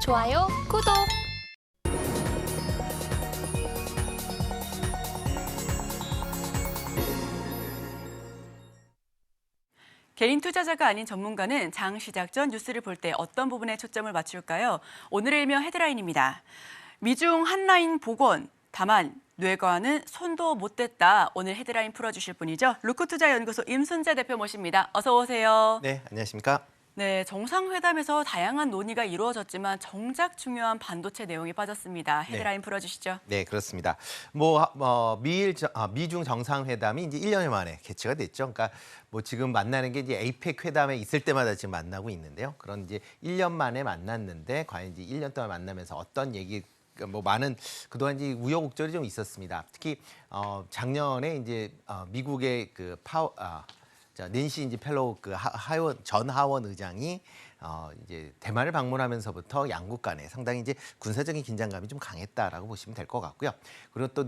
좋아요, 구독! 개인 투자자가 아닌 전문가는 장 시작 전 뉴스를 볼 때 어떤 부분에 초점을 맞출까요? 오늘의 일명 헤드라인입니다. 미중 한라인 복원, 다만 뇌과는 손도 못 댔다. 오늘 헤드라인 풀어주실 분이죠. 루크투자연구소 임순재 대표 모십니다. 어서 오세요. 네, 안녕하십니까? 네, 정상회담에서 다양한 논의가 이루어졌지만 정작 중요한 반도체 내용이 빠졌습니다. 헤드라인 풀어주시죠. 네, 그렇습니다. 미중 정상회담이 이제 1년 만에 개최가 됐죠. 그러니까 뭐 지금 만나는 게 이제 에이펙 회담에 있을 때마다 지금 만나고 있는데요. 그런 이제 1년 만에 만났는데 과연 이제 1년 동안 만나면서 어떤 얘기 뭐 많은 그동안 이제 우여곡절이 좀 있었습니다. 특히 작년에 이제 미국의 그 낸시 이제 펠로우 그 전 하원 의장이 이제 대만을 방문하면서부터 양국 간에 상당히 이제 군사적인 긴장감이 좀 강했다라고 보시면 될 것 같고요. 그리고 또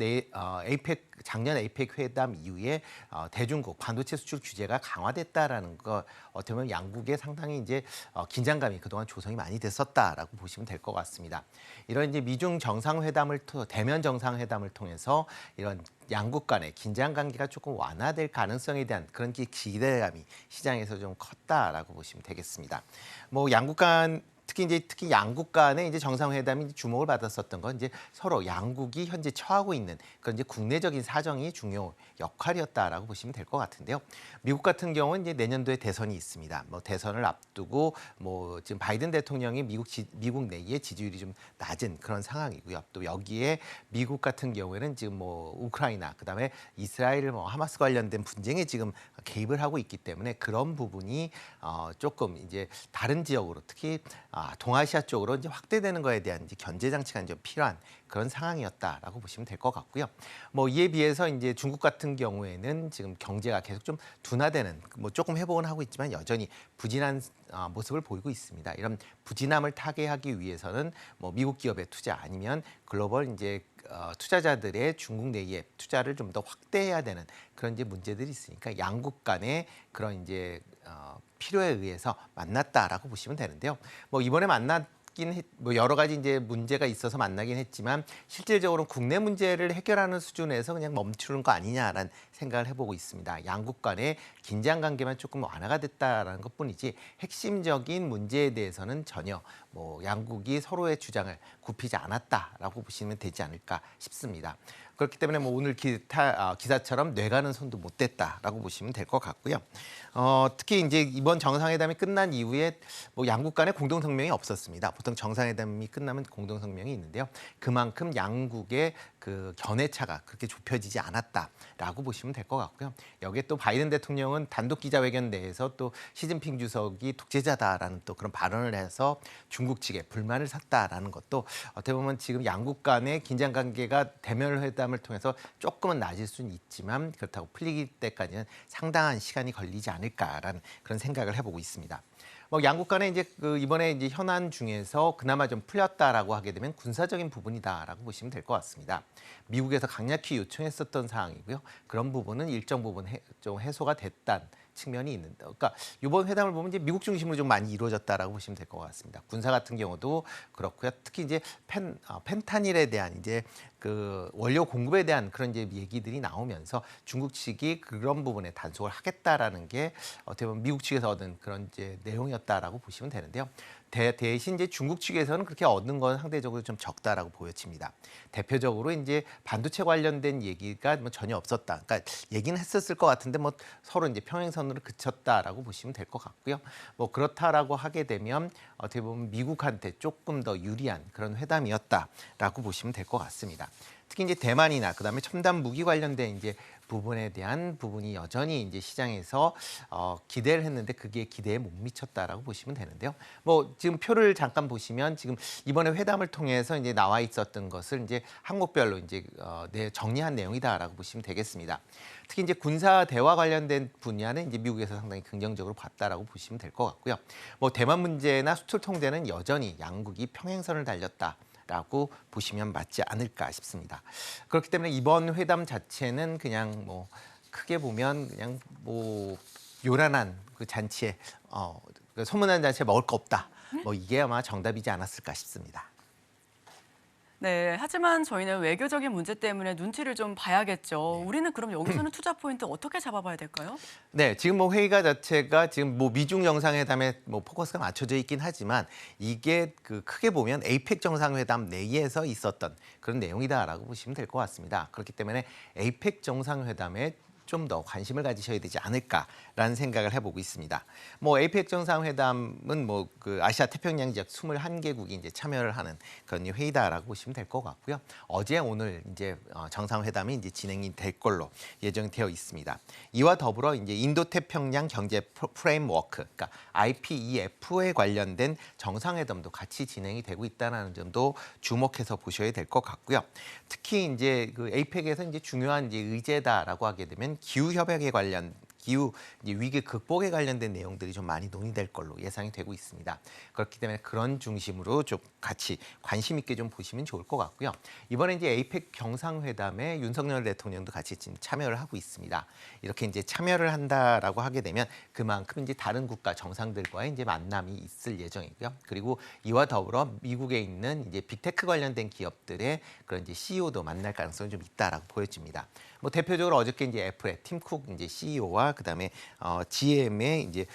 작년 에이펙 회담 이후에 대중국 반도체 수출 규제가 강화됐다라는 거 어떻게 보면 양국에 상당히 이제 긴장감이 그동안 조성이 많이 됐었다라고 보시면 될 것 같습니다. 이런 이제 미중 정상회담을 대면 정상회담을 통해서 이런 양국 간의 긴장 관계가 조금 완화될 가능성에 대한 그런 기대감이 시장에서 좀 컸다라고 보시면 되겠습니다. 뭐 양국 간 특히 양국 간의 이제 정상회담이 주목을 받았었던 건 이제 서로 양국이 현재 처하고 있는 그런 이제 국내적인 사정이 중요 역할이었다라고 보시면 될 것 같은데요. 미국 같은 경우는 이제 내년도에 대선이 있습니다. 뭐 대선을 앞두고 뭐 지금 바이든 대통령이 미국 내에 지지율이 좀 낮은 그런 상황이고요. 또 여기에 미국 같은 경우에는 지금 뭐 우크라이나 그다음에 이스라엘 뭐 하마스 관련된 분쟁에 지금 개입을 하고 있기 때문에 그런 부분이 조금 이제 다른 지역으로 특히 동아시아 쪽으로 이제 확대되는 거에 대한 이제 견제 장치가 좀 필요한 그런 상황이었다라고 보시면 될 것 같고요. 뭐 이에 비해서 이제 중국 같은 경우에는 지금 경제가 계속 좀 둔화되는 뭐 조금 회복은 하고 있지만 여전히 부진한 모습을 보이고 있습니다. 이런 부진함을 타개하기 위해서는 뭐 미국 기업의 투자 아니면 글로벌 이제 투자자들의 중국 내에 투자를 좀 더 확대해야 되는 그런 이제 문제들이 있으니까 양국 간의 그런 이제 필요에 의해서 만났다라고 보시면 되는데요. 뭐 이번에 뭐 여러 가지 이제 문제가 있어서 만나긴 했지만 실질적으로 국내 문제를 해결하는 수준에서 그냥 멈추는 거 아니냐라는 생각을 해보고 있습니다. 양국 간의 긴장 관계만 조금 완화가 됐다라는 것뿐이지 핵심적인 문제에 대해서는 전혀 뭐 양국이 서로의 주장을 굽히지 않았다라고 보시면 되지 않을까 싶습니다. 그렇기 때문에 뭐 오늘 기사처럼 뇌가는 손도 못 댔다라고 보시면 될 것 같고요. 특히 이제 이번 정상회담이 끝난 이후에 뭐 양국 간의 공동 성명이 없었습니다. 보통 정상회담이 끝나면 공동 성명이 있는데요. 그만큼 양국의 그 견해차가 그렇게 좁혀지지 않았다라고 보시면 될 것 같고요. 여기에 또 바이든 대통령은 단독 기자회견 내에서 또 시진핑 주석이 독재자다라는 또 그런 발언을 해서 중국 측에 불만을 샀다라는 것도 어떻게 보면 지금 양국 간의 긴장 관계가 대면 회담을 통해서 조금은 낮을 수는 있지만 그렇다고 풀리기 때까지는 상당한 시간이 걸리지 않을까라는 그런 생각을 해보고 있습니다. 뭐 양국 간에 이제 이번에 이제 현안 중에서 그나마 좀 풀렸다라고 하게 되면 군사적인 부분이다라고 보시면 될 것 같습니다. 미국에서 강력히 요청했었던 사항이고요. 그런 부분은 일정 부분 좀 해소가 됐다는 측면이 있는데, 그러니까 이번 회담을 보면 이제 미국 중심으로 좀 많이 이루어졌다라고 보시면 될 것 같습니다. 군사 같은 경우도 그렇고요. 특히 이제 펜타닐에 대한 이제 그 원료 공급에 대한 그런 이제 얘기들이 나오면서 중국 측이 그런 부분에 단속을 하겠다라는 게 어떻게 보면 미국 측에서 얻은 그런 이제 내용이었다라고 보시면 되는데요. 대신 이제 중국 측에서는 그렇게 얻는 건 상대적으로 좀 적다라고 보여집니다. 대표적으로 이제 반도체 관련된 얘기가 뭐 전혀 없었다. 그러니까 얘기는 했었을 것 같은데 뭐 서로 이제 평행선으로 그쳤다라고 보시면 될 것 같고요. 뭐 그렇다라고 하게 되면 어떻게 보면 미국한테 조금 더 유리한 그런 회담이었다라고 보시면 될 것 같습니다. 특히 이제 대만이나 그다음에 첨단 무기 관련된 이제 부분에 대한 부분이 여전히 이제 시장에서 기대를 했는데 그게 기대에 못 미쳤다라고 보시면 되는데요. 뭐 지금 표를 잠깐 보시면 지금 이번에 회담을 통해서 이제 나와 있었던 것을 이제 항목별로 이제 정리한 내용이다라고 보시면 되겠습니다. 특히 이제 군사 대화 관련된 분야는 이제 미국에서 상당히 긍정적으로 봤다라고 보시면 될 것 같고요. 뭐 대만 문제나 수출 통제는 여전히 양국이 평행선을 달렸다. 라고 보시면 맞지 않을까 싶습니다. 그렇기 때문에 이번 회담 자체는 그냥 뭐 크게 보면 그냥 뭐 요란한 그 잔치에 소문난 잔치에 먹을 거 없다. 뭐 이게 아마 정답이지 않았을까 싶습니다. 네, 하지만 저희는 외교적인 문제 때문에 눈치를 좀 봐야겠죠. 우리는 그럼 여기서는 투자 포인트 어떻게 잡아봐야 될까요? 네, 지금 뭐 회의가 자체가 지금 뭐 미중 정상회담에 뭐 포커스가 맞춰져 있긴 하지만 이게 그 크게 보면 에이펙 정상회담 내에서 있었던 그런 내용이다라고 보시면 될 것 같습니다. 그렇기 때문에 에이펙 정상회담에 좀 더 관심을 가지셔야 되지 않을까라는 생각을 해보고 있습니다. 뭐 에이펙 정상회담은 뭐 그 아시아 태평양 지역 21개국이 이제 참여를 하는 그런 회의다라고 보시면 될 것 같고요. 어제 오늘 이제 정상회담이 이제 진행이 될 걸로 예정되어 있습니다. 이와 더불어 이제 인도 태평양 경제 프레임워크, 그러니까 IPEF에 관련된 정상회담도 같이 진행이 되고 있다는 점도 주목해서 보셔야 될 것 같고요. 특히 이제 그 에이펙에서 이제 중요한 이제 의제다라고 하게 되면 기후 협약에 관련 기후 위기 극복에 관련된 내용들이 좀 많이 논의될 걸로 예상이 되고 있습니다. 그렇기 때문에 그런 중심으로 좀 같이 관심 있게 좀 보시면 좋을 것 같고요. 이번에 이제 에이펙 정상회담에 윤석열 대통령도 같이 지금 참여를 하고 있습니다. 이렇게 이제 참여를 한다라고 하게 되면 그만큼 이제 다른 국가 정상들과의 이제 만남이 있을 예정이고요. 그리고 이와 더불어 미국에 있는 이제 빅테크 관련된 기업들의 그런 이제 CEO도 만날 가능성이 좀 있다라고 보여집니다. 뭐 대표적으로 어저께 이제 애플의 팀 쿡 이제 CEO와 그다음에 GM의 이제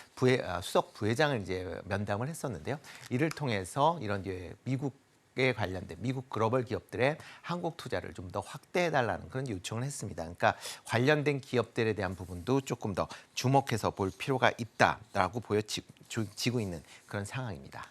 수석 부회장을 이제 면담을 했었는데요. 이를 통해서 이런 이제 미국에 관련된 미국 글로벌 기업들의 한국 투자를 좀 더 확대해달라는 그런 요청을 했습니다. 그러니까 관련된 기업들에 대한 부분도 조금 더 주목해서 볼 필요가 있다라고 보여지고 있는 그런 상황입니다.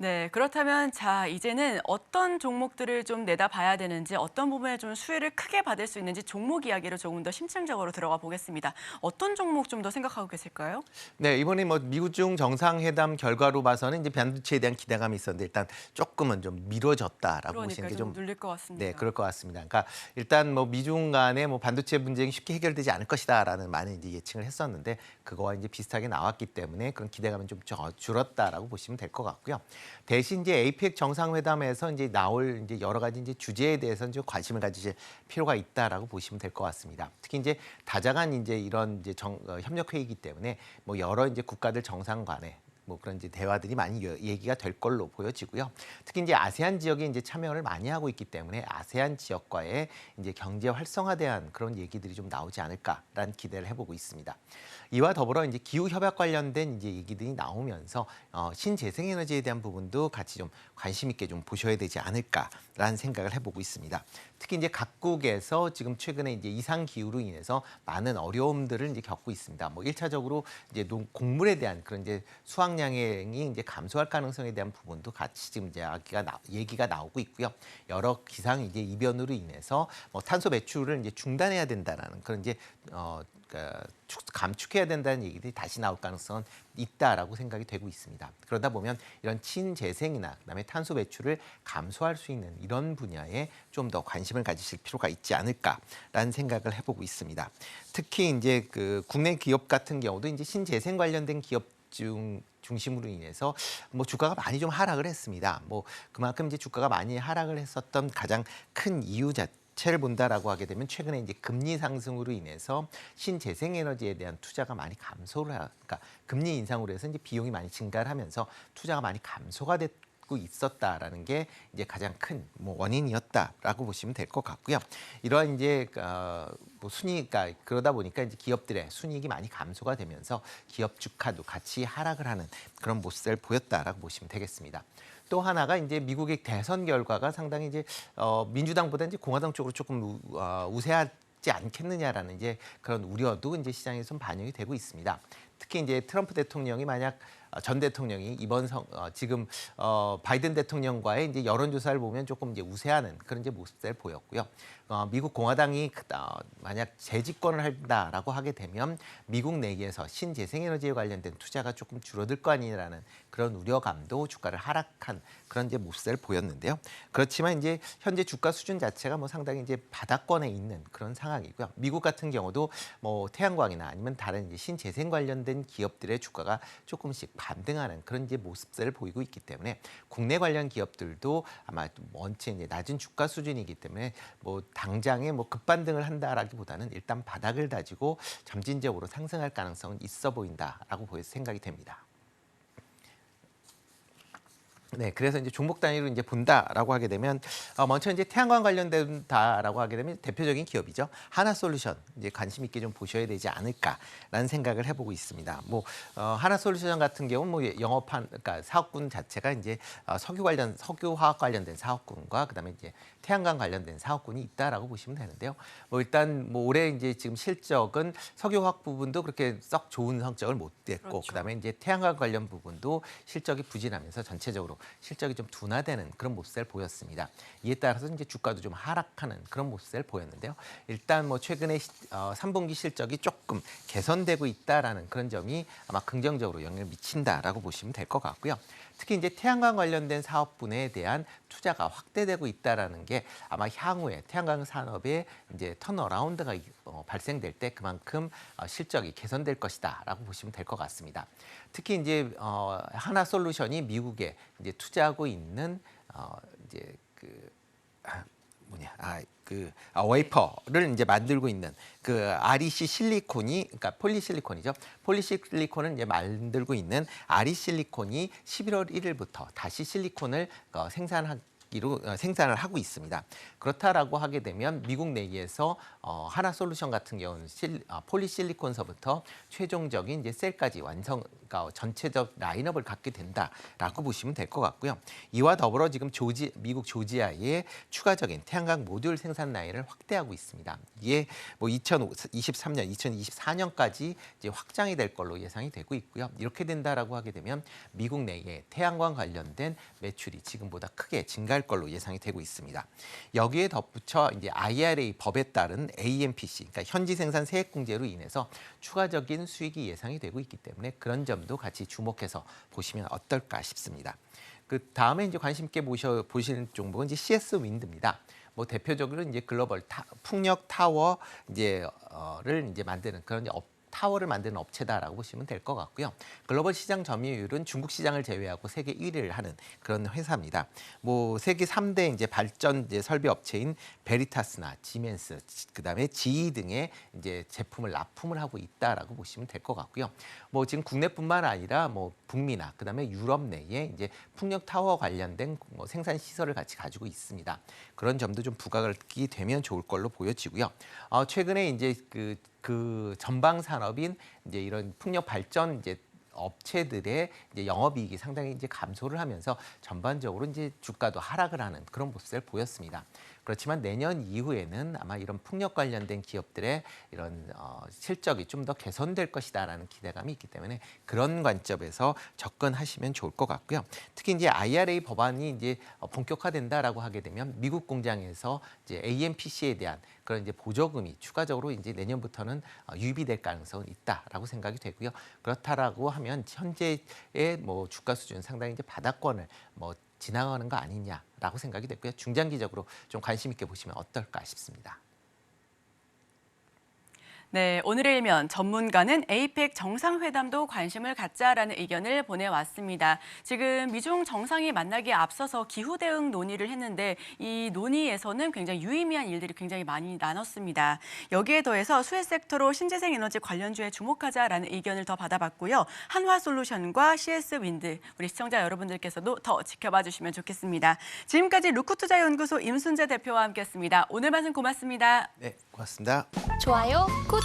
네, 그렇다면 자, 이제는 어떤 종목들을 좀 내다봐야 되는지, 어떤 부분에 좀 수혜를 크게 받을 수 있는지 종목 이야기로 조금 더 심층적으로 들어가 보겠습니다. 어떤 종목 좀 더 생각하고 계실까요? 네, 이번에 뭐 미중 정상회담 결과로 봐서는 이제 반도체에 대한 기대감이 있었는데 일단 조금은 좀 미뤄졌다라고 보시는 그러니까 게 좀 좀 눌릴 것 같습니다. 네, 그럴 것 같습니다. 그러니까 일단 뭐 미중 간의 뭐 반도체 분쟁이 쉽게 해결되지 않을 것이다라는 많은 이제 예측을 했었는데 그거와 이제 비슷하게 나왔기 때문에 그런 기대감은 좀 줄었다라고 보시면 될 것 같고요. 대신 이제 에이펙 정상회담에서 이제 나올 이제 여러 가지 이제 주제에 대해서는 좀 관심을 가지실 필요가 있다라고 보시면 될 것 같습니다. 특히 이제 다자간 이제 이런 이제 협력 회의이기 때문에 뭐 여러 이제 국가들 정상 간에 뭐 그런 이제 대화들이 많이 얘기가 될 걸로 보여지고요. 특히 이제 아세안 지역에 이제 참여를 많이 하고 있기 때문에 아세안 지역과의 이제 경제 활성화에 대한 그런 얘기들이 좀 나오지 않을까라는 기대를 해보고 있습니다. 이와 더불어 이제 기후 협약 관련된 이제 얘기들이 나오면서 신재생 에너지에 대한 부분도 같이 좀 관심 있게 좀 보셔야 되지 않을까라는 생각을 해보고 있습니다. 특히 이제 각국에서 지금 최근에 이제 이상 기후로 인해서 많은 어려움들을 이제 겪고 있습니다. 뭐 1차적으로 이제 곡물에 대한 그런 이제 수확량이 이제 감소할 가능성에 대한 부분도 같이 지금 이제 얘기가 나오고 있고요. 여러 기상 이제 이변으로 인해서 뭐 탄소 배출을 이제 중단해야 된다라는 그런 이제 감축해야 된다는 얘기들이 다시 나올 가능성은 있다라고 생각이 되고 있습니다. 그러다 보면 이런 친재생이나 그다음에 탄소 배출을 감소할 수 있는 이런 분야에 좀 더 관심을 가지실 필요가 있지 않을까라는 생각을 해보고 있습니다. 특히 이제 그 국내 기업 같은 경우도 이제 신재생 관련된 기업 중심으로 인해서 뭐 주가가 많이 좀 하락을 했습니다. 뭐 그만큼 이제 주가가 많이 하락을 했었던 가장 큰 이유 자체를 본다라고 하게 되면 최근에 이제 금리 상승으로 인해서 신재생 에너지에 대한 투자가 많이 그러니까 금리 인상으로 해서 이제 비용이 많이 증가를 하면서 투자가 많이 감소가 됐고 있었다라는 게 이제 가장 큰 뭐 원인이었다라고 보시면 될 것 같고요. 이러한 이제 뭐 순위가 그러다 보니까 이제 기업들의 순이익이 많이 감소가 되면서 기업 주가도 같이 하락을 하는 그런 모습을 보였다라고 보시면 되겠습니다. 또 하나가 이제 미국의 대선 결과가 상당히 이제 민주당보다 이제 공화당 쪽으로 조금 우세하지 않겠느냐라는 이제 그런 우려도 이제 시장에서 좀 반영이 되고 있습니다. 특히 이제 트럼프 대통령이 만약 전 대통령이 지금 바이든 대통령과의 이제 여론조사를 보면 조금 이제 우세하는 그런 이제 모습을 보였고요. 미국 공화당이 만약 재집권을 한다라고 하게 되면 미국 내에서 신재생에너지에 관련된 투자가 조금 줄어들 거 아니라는 그런 우려감도 주가를 하락한 그런 이제 모습을 보였는데요. 그렇지만 이제 현재 주가 수준 자체가 뭐 상당히 이제 바닥권에 있는 그런 상황이고요. 미국 같은 경우도 뭐 태양광이나 아니면 다른 이제 신재생 관련된 기업들의 주가가 조금씩 반등하는 그런 이제 모습들을 보이고 있기 때문에 국내 관련 기업들도 아마 원체 이제 낮은 주가 수준이기 때문에 뭐 당장에 뭐 급반등을 한다라기보다는 일단 바닥을 다지고 점진적으로 상승할 가능성은 있어 보인다라고 생각이 됩니다. 네, 그래서 이제 종목 단위로 이제 본다라고 하게 되면 먼저 이제 태양광 관련된다라고 하게 되면 대표적인 기업이죠. 하나솔루션 이제 관심 있게 좀 보셔야 되지 않을까라는 생각을 해보고 있습니다. 뭐 하나솔루션 같은 경우는 뭐 그러니까 사업군 자체가 이제 석유화학 관련된 사업군과 그다음에 이제 태양광 관련된 사업군이 있다라고 보시면 되는데요. 뭐 일단 뭐 올해 이제 지금 실적은 석유화학 부분도 그렇게 썩 좋은 성적을 못 냈고 그렇죠. 그다음에 이제 태양광 관련 부분도 실적이 부진하면서 전체적으로 실적이 좀 둔화되는 그런 모습을 보였습니다. 이에 따라서 이제 주가도 좀 하락하는 그런 모습을 보였는데요. 일단 뭐 최근에 3분기 실적이 조금 개선되고 있다라는 그런 점이 아마 긍정적으로 영향을 미친다라고 보시면 될 것 같고요. 특히 이제 태양광 관련된 사업분에 대한 투자가 확대되고 있다라는 게 아마 향후에 태양광 산업의 이제 턴어라운드가 발생될 때 그만큼 실적이 개선될 것이다라고 보시면 될 것 같습니다. 특히 이제 하나솔루션이 미국에 이제 투자하고 있는 이제 웨이퍼를 이제 만들고 있는 그 REC 실리콘이 그러니까 폴리실리콘이죠. 폴리실리콘을 이제 만들고 있는 RE실리콘이 11월 1일부터 다시 실리콘을 생산을 하고 있습니다. 그렇다라고 하게 되면 미국 내에서 하나솔루션 같은 경우는 폴리실리콘서부터 최종적인 이제 셀까지 그러니까 전체적 라인업을 갖게 된다라고 보시면 될 것 같고요. 이와 더불어 지금 미국 조지아의 추가적인 태양광 모듈 생산 라인을 확대하고 있습니다. 이게 뭐 2023년, 2024년까지 이제 확장이 될 걸로 예상이 되고 있고요. 이렇게 된다라고 하게 되면 미국 내에 태양광 관련된 매출이 지금보다 크게 증가할 걸로 예상이 되고 있습니다. 여기에 덧붙여 이제 IRA 법에 따른 AMPC, 그러니까 현지 생산 세액공제로 인해서 추가적인 수익이 예상이 되고 있기 때문에 그런 점도 같이 주목해서 보시면 어떨까 싶습니다. 그 다음에 이제 관심 있게 보시는 종목은 이제 CS 윈드입니다. 뭐 대표적으로 이제 글로벌 풍력 타워 를 이제 만드는 그런 타워를 만드는 업체다라고 보시면 될 것 같고요. 글로벌 시장 점유율은 중국 시장을 제외하고 세계 1위를 하는 그런 회사입니다. 뭐 세계 3대 이제 발전 설비 업체인 베리타스나 지멘스, 그다음에 GE 등의 이제 제품을 납품을 하고 있다라고 보시면 될 것 같고요. 뭐 지금 국내뿐만 아니라 뭐 북미나 그다음에 유럽 내에 이제 풍력 타워 관련된 뭐 생산 시설을 같이 가지고 있습니다. 그런 점도 좀 부각이 되면 좋을 걸로 보여지고요. 최근에 이제 그 전방 산업인 이제 이런 풍력 발전 이제 업체들의 이제 영업이익이 상당히 이제 감소를 하면서 전반적으로 이제 주가도 하락을 하는 그런 모습을 보였습니다. 그렇지만 내년 이후에는 아마 이런 풍력 관련된 기업들의 이런 실적이 좀 더 개선될 것이다라는 기대감이 있기 때문에 그런 관점에서 접근하시면 좋을 것 같고요. 특히 이제 IRA 법안이 이제 본격화된다라고 하게 되면 미국 공장에서 이제 AMPC에 대한 그런 이제 보조금이 추가적으로 이제 내년부터는 유입이 될 가능성은 있다라고 생각이 되고요. 그렇다라고 하면 현재의 뭐 주가 수준 상당히 이제 바닥권을 뭐 지나가는 거 아니냐라고 생각이 됐고요. 중장기적으로 좀 관심 있게 보시면 어떨까 싶습니다. 네, 오늘의 일면 전문가는 에이펙 정상회담도 관심을 갖자라는 의견을 보내왔습니다. 지금 미중 정상이 만나기에 앞서서 기후 대응 논의를 했는데 이 논의에서는 굉장히 유의미한 일들이 굉장히 많이 나눴습니다. 여기에 더해서 수혜 섹터로 신재생 에너지 관련주에 주목하자라는 의견을 더 받아봤고요. 한화솔루션과 CS 윈드, 우리 시청자 여러분들께서도 더 지켜봐 주시면 좋겠습니다. 지금까지 루크투자연구소 임순재 대표와 함께했습니다. 오늘 말씀 고맙습니다. 네, 고맙습니다. 좋아요, 구독!